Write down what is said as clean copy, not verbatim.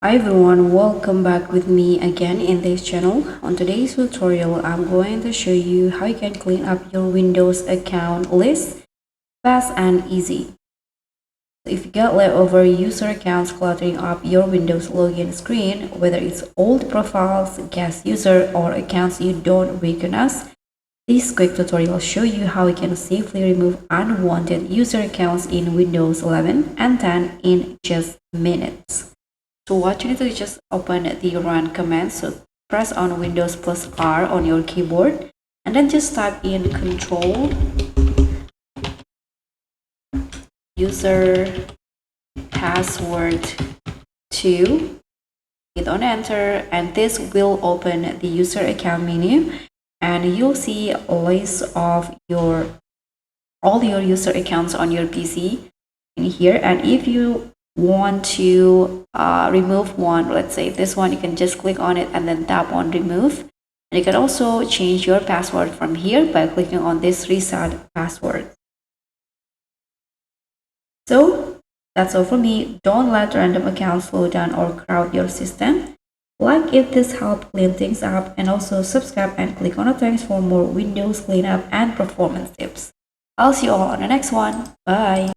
Hi everyone, welcome back with me again in this channel. On today's tutorial, I'm going to show you how you can clean up your Windows account list fast and easy. If you got leftover user accounts cluttering up your Windows login screen, whether it's old profiles, guest user, or accounts you don't recognize, this quick tutorial will show you how you can safely remove unwanted user accounts in Windows 11 and 10 in just minutes. So what you need to do is just open the run command. So press on Windows plus R on your keyboard and then just type in control user password 2. Hit on enter and this will open the user account menu and you'll see a list of all your user accounts on your PC in here. And if you want to remove one, let's say this one, you can just click on it and then tap on remove. And you can also change your password from here by clicking on this reset password. So that's all for me. Don't let random accounts slow down or crowd your system. Like if this helped clean things up, and also subscribe and click on the thanks for more Windows cleanup and performance tips. I'll see you all on the next one. Bye.